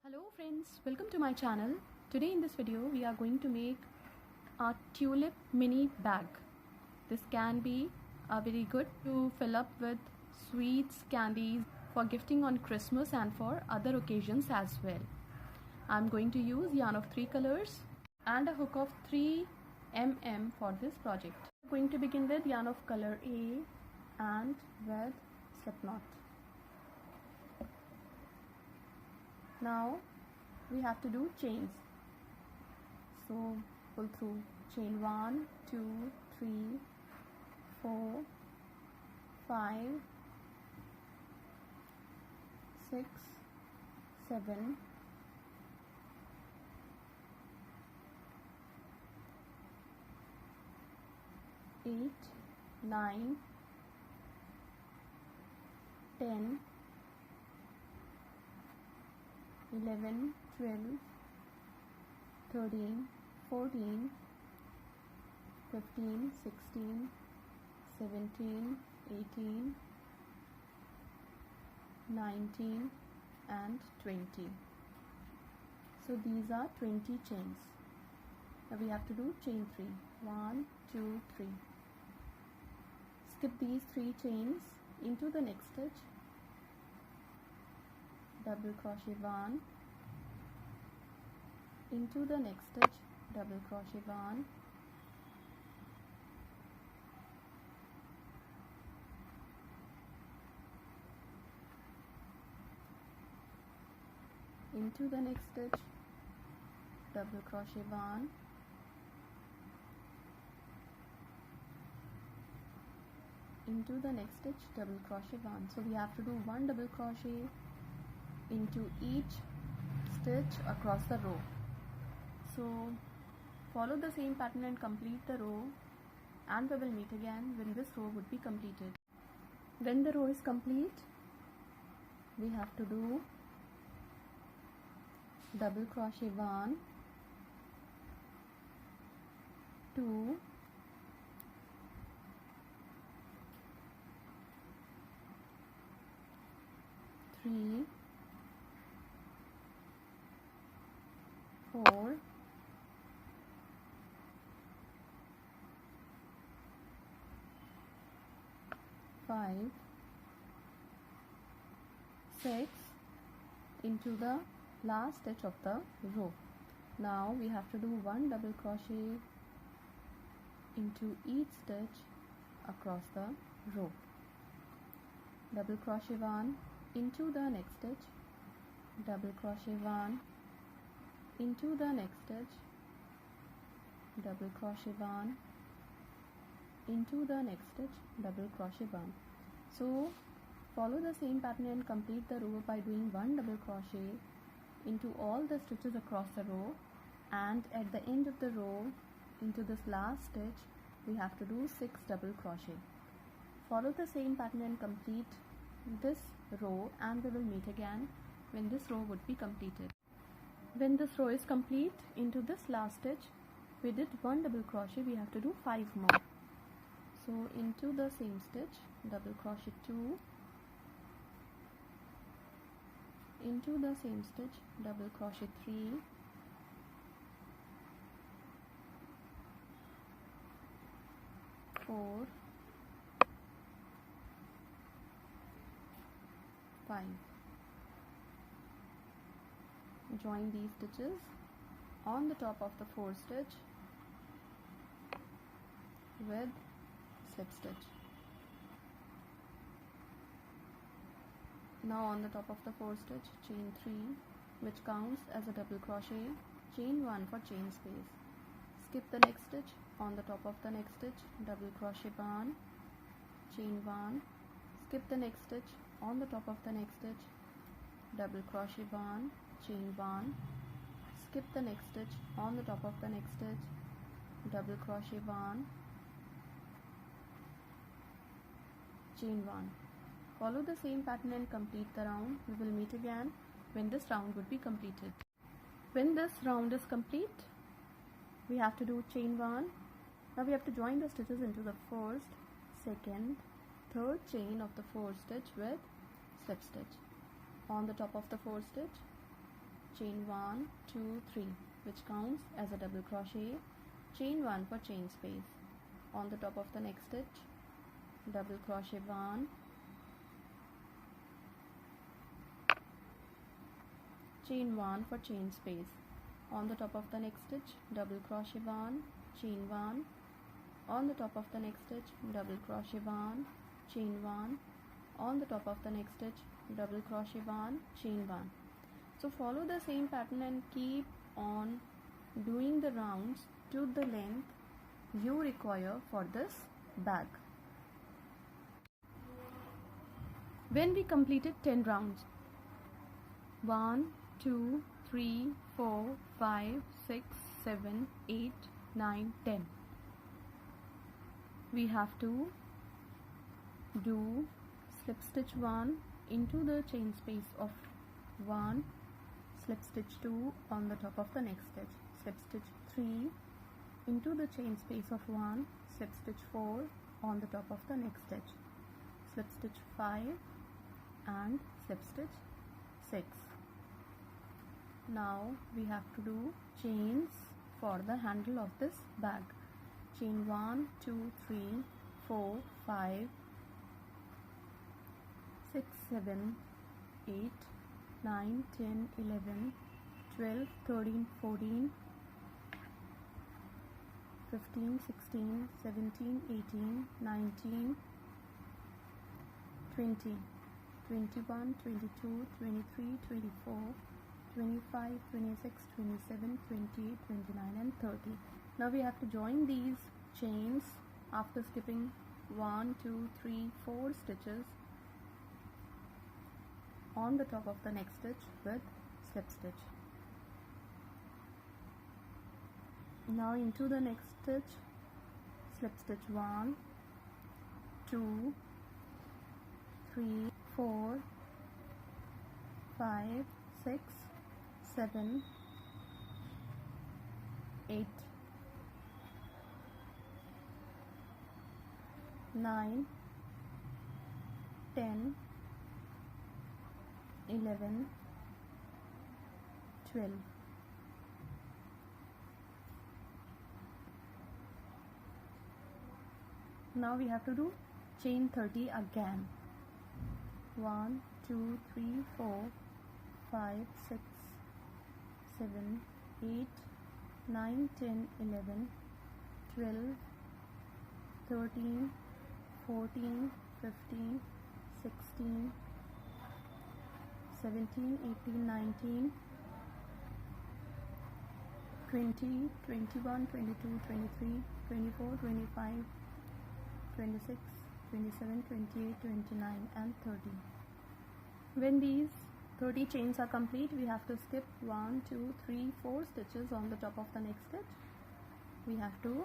Hello friends, welcome to my channel. Today in this video we are going to make a tulip mini bag. This can be very good to fill up with sweets, candies for gifting on Christmas and for other occasions as well. I'm going to use yarn of 3 colors and a hook of 3 mm for this project. I'm going to begin with yarn of color A and with slip knot. Now we have to do chains, so pull through chain 1, 2, 3, 4, 5, 6, 7, 8, 9, 10, 11, 12, 13, 14, 15, 16, 17, 18, 19 and 20. So these are 20 chains. Now we have to do chain 3. 1, 2, 3. Skip these 3 chains into the next stitch. Double crochet 1, into the next stitch, double crochet 1, into the next stitch, double crochet 1, into the next stitch, double crochet 1. So we have to do 1 double crochet into each stitch across the row. So follow the same pattern and complete the row, and we will meet again when this row would be completed. When the row is complete, we have to do double crochet 1, 2, 3, 4, 5, 6 into the last stitch of the row. Now we have to do 1 double crochet into each stitch across the row. Double crochet 1 into the next stitch, double crochet 1 into the next stitch, double crochet 1 into the next stitch, double crochet 1. So follow the same pattern and complete the row by doing 1 double crochet into all the stitches across the row, and at the end of the row into this last stitch we have to do 6 double crochet. Follow the same pattern and complete this row, and we will meet again when this row would be completed. When this row is complete, into this last stitch we did 1 double crochet, we have to do 5 more. So into the same stitch, double crochet 2, into the same stitch, double crochet 3, 4, 5. Join these stitches on the top of the 4th stitch with slip stitch. Now on the top of the 4th stitch, chain 3, which counts as a double crochet, chain 1 for chain space. Skip the next stitch. On the top of the next stitch, double crochet 1, chain 1, skip the next stitch. On the top of the next stitch, double crochet 1, chain 1, skip the next stitch. On the top of the next stitch, double crochet 1, chain 1. Follow the same pattern and complete the round. We will meet again when this round would be completed. When this round is complete, we have to do chain 1. Now we have to join the stitches into the 1st, 2nd, 3rd chain of the 4th stitch with slip stitch. On the top of the 4th stitch, chain 1, 2, 3, which counts as a double crochet, chain 1 for chain space. On the top of the next stitch, double crochet 1, chain 1 for chain space. On the top of the next stitch, double crochet 1, chain 1. On the top of the next stitch, double crochet 1, chain 1. On the top of the next stitch, double crochet 1, chain 1. So follow the same pattern and keep on doing the rounds to the length you require for this bag. When we completed 10 rounds, 1, 2, 3, 4, 5, 6, 7, 8, 9, 10. We have to do slip stitch 1 into the chain space of 1, slip stitch 2 on the top of the next stitch, slip stitch 3 into the chain space of 1, slip stitch 4 on the top of the next stitch, slip stitch 5 and slip stitch 6. Now we have to do chains for the handle of this bag. Chain 1, 2, 3, 4, 5, 6, 7, 8, 9, 10, 11, 12, 13, 14, 15, 16, 17, 18, 19, 20, 21, 22, 23, 24, 25, 26, 27, 28, 29 and 30. Now we have to join these chains after skipping 1, 2, 3, 4 stitches on the top of the next stitch with slip stitch. Now into the next stitch, slip stitch 1, 2, 3, 4, 5, 6, 7, 8, 9, 10, 11, 12. Now we have to do chain 30 again. 1, 2, 3, 4, 5, 6, 7, 8, 9, 10, 11, 12, 13, 14, 15, 16, 17, 18, 19, 20, 21, 22, 23, 24, 25, 26, 27, 28, 29 and 30. When these 30 chains are complete, we have to skip 1, 2, 3, 4 stitches on the top of the next stitch. We have to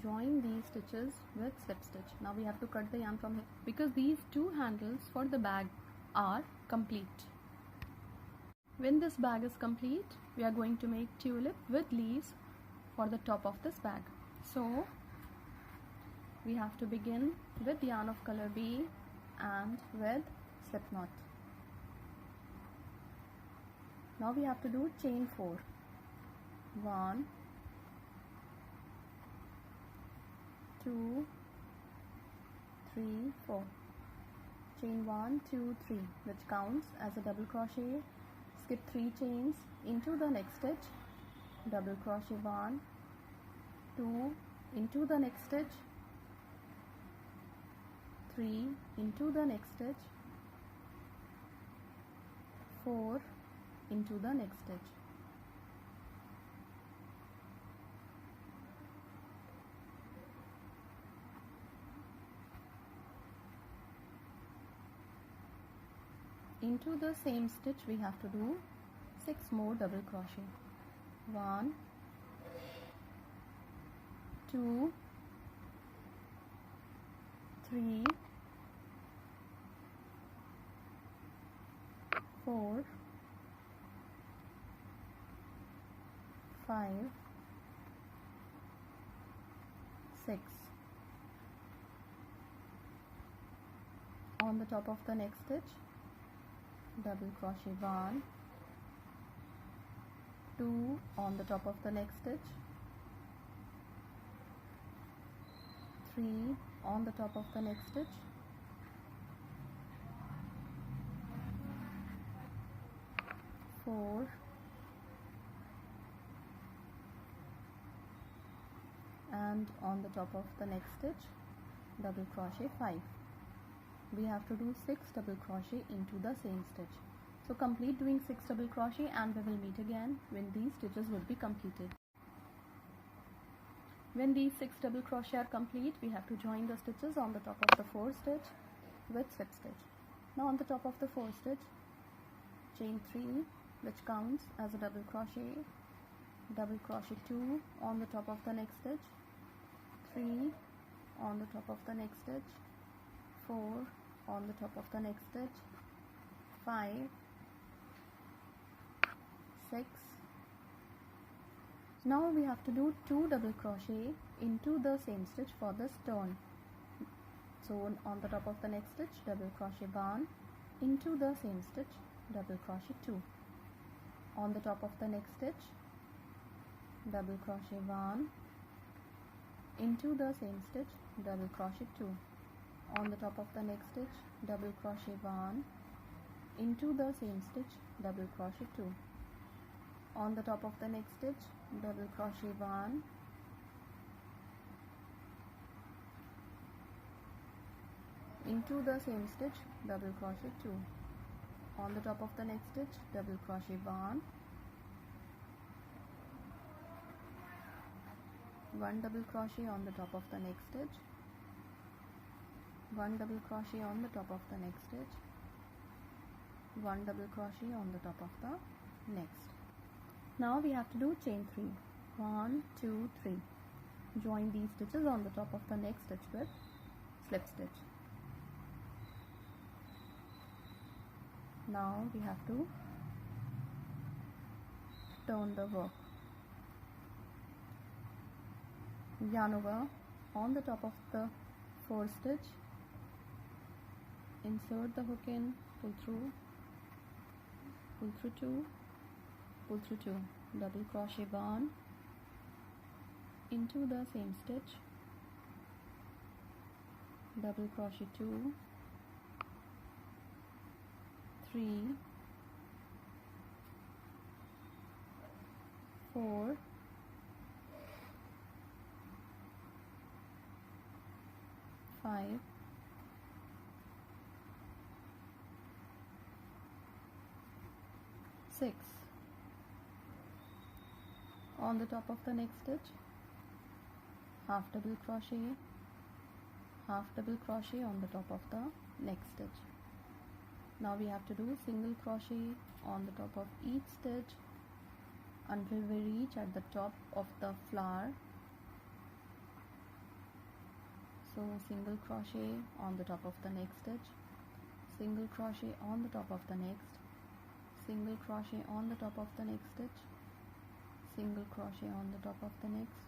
join these stitches with slip stitch. Now we have to cut the yarn from here because these two handles for the bag are complete. When this bag is complete, we are going to make tulip with leaves for the top of this bag. So we have to begin with yarn of color B and with slip knot. Now we have to do chain 4. 1, 2, 3, 4. Chain 1, 2, 3, which counts as a double crochet. Skip 3 chains into the next stitch, double crochet 1, 2 into the next stitch, 3 into the next stitch, 4 into the next stitch. Into the same stitch we have to do 6 more double crochet. 1, 2, 3, 4, 5, 6. On the top of the next stitch, double crochet 1, 2 on the top of the next stitch, 3 on the top of the next stitch, 4 and on the top of the next stitch double crochet 5. We have to do 6 double crochet into the same stitch. So complete doing 6 double crochet and we will meet again when these stitches will be completed. When these 6 double crochet are complete, we have to join the stitches on the top of the 4 stitch with slip stitch. Now on the top of the 4 stitch, chain 3, which counts as a double crochet 2 on the top of the next stitch, 3 on the top of the next stitch, 4 on the top of the next stitch, 5, 6. Now we have to do 2 double crochet into the same stitch for this turn. So on the top of the next stitch, double crochet 1, into the same stitch, double crochet 2. On the top of the next stitch, double crochet 1, into the same stitch, double crochet 2. On the top of the next stitch, double crochet 1, into the same stitch, double crochet 2. On the top of the next stitch, double crochet 1, into the same stitch, double crochet 2. On the top of the next stitch, double crochet 1, 1 double crochet on the top of the next stitch, 1 double crochet on the top of the next stitch, 1 double crochet on the top of the next. Now we have to do chain 3, 1, 2, 3. Join these stitches on the top of the next stitch with slip stitch. Now we have to turn the work. Yarn over on the top of the 4 stitch, insert the hook in, pull through 2, pull through 2, double crochet 1, into the same stitch, double crochet 2, 3, 4, 5, 6. On the top of the next stitch, half double crochet on the top of the next stitch. Now we have to do single crochet on the top of each stitch until we reach at the top of the flower. So single crochet on the top of the next stitch, single crochet on the top of the next, single crochet on the top of the next stitch, single crochet on the top of the next,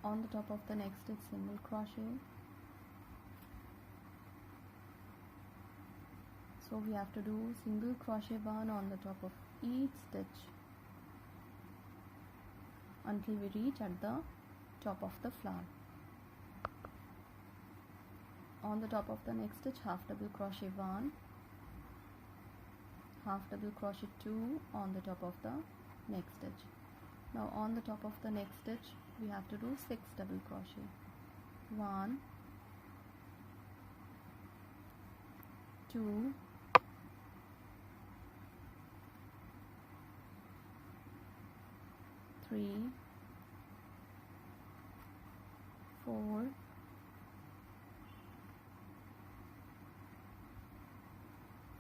on the top of the next stitch, single crochet. So we have to do single crochet 1 on the top of each stitch until we reach at the top of the flower. On the top of the next stitch, half double crochet 1, half double crochet 2 on the top of the next stitch. Now on the top of the next stitch, we have to do 6 double crochet. 1, 2, 3, 4,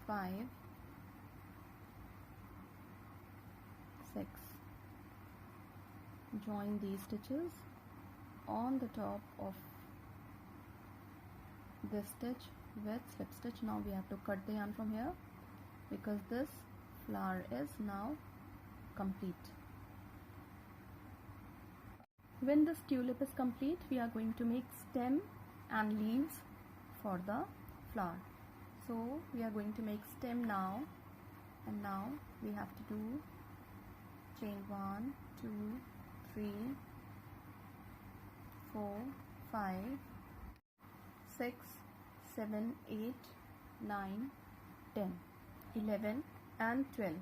5, 6. Join these stitches on the top of this stitch with slip stitch. Now we have to cut the yarn from here because this flower is now complete. When this tulip is complete, we are going to make stem and leaves for the flower. So we are going to make stem now, and now we have to do chain 1, 2, 3, 4, 5, 6, 7, 8, 9, 10, 11 and 12.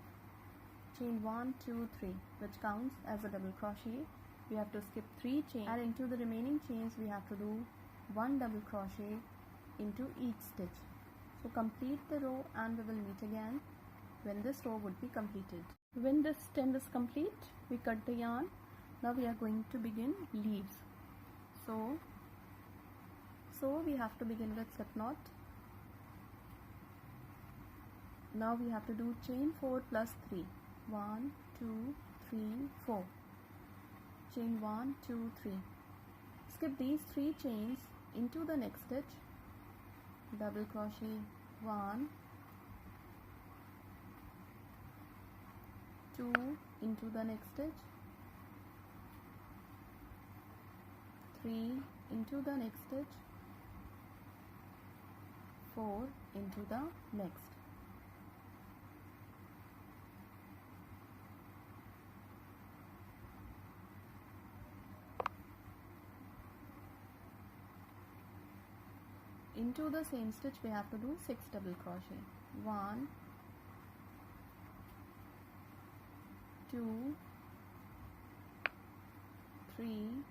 Chain 1, 2, 3, which counts as a double crochet. We have to skip 3 chains, and into the remaining chains we have to do 1 double crochet into each stitch. So complete the row and we will meet again when this row would be completed. When this stem is complete, we cut the yarn. Now we are going to begin leaves. So we have to begin with slip knot. Now we have to do chain 4 plus 3. 1, 2, 3, 4. Chain 1, 2, 3. Skip these 3 chains into the next stitch. Double crochet 1, 2 into the next stitch, 3 into the next stitch, 4 into the next. Into the same stitch we have to do 6 double crochet. 1, 2, 3,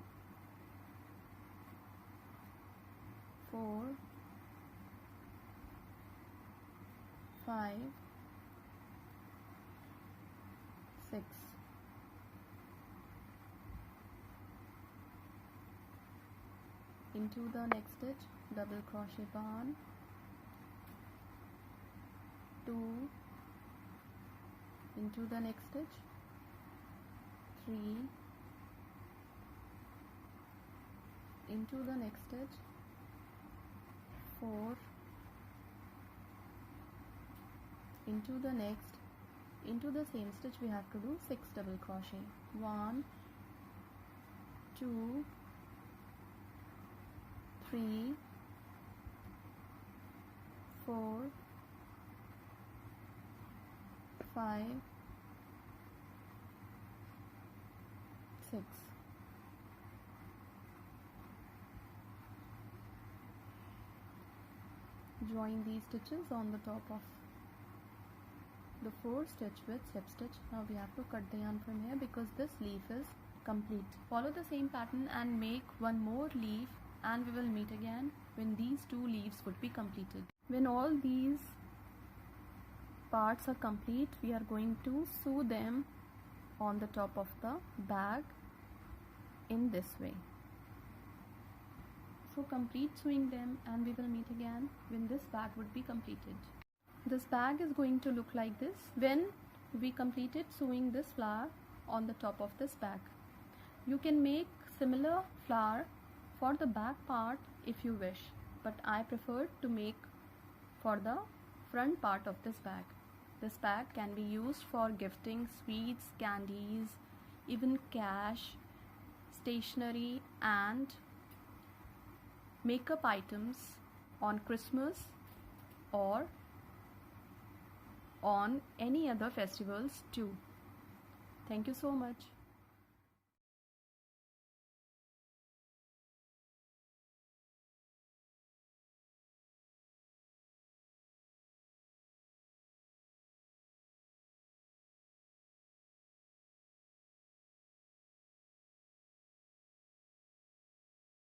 4, 5, 6. Into the next stitch, double crochet 1, 2, into the next stitch, 3, into the next stitch, 4, into the next. Into the same stitch we have to do 6 double crochet. 1, 2, 3, 4, 5, 6. Join these stitches on the top of the 4 stitch with slip stitch. Now we have to cut the yarn from here because this leaf is complete. Follow the same pattern and make one more leaf, and we will meet again when these 2 leaves would be completed. When all these parts are complete, we are going to sew them on the top of the bag in this way. So complete sewing them and we will meet again when this bag would be completed. This bag is going to look like this when we completed sewing this flower on the top of this bag. You can make similar flower for the back part if you wish, but I prefer to make for the front part of this bag. This bag can be used for gifting sweets, candies, even cash, stationery and makeup items on Christmas or on any other festivals too. Thank you so much.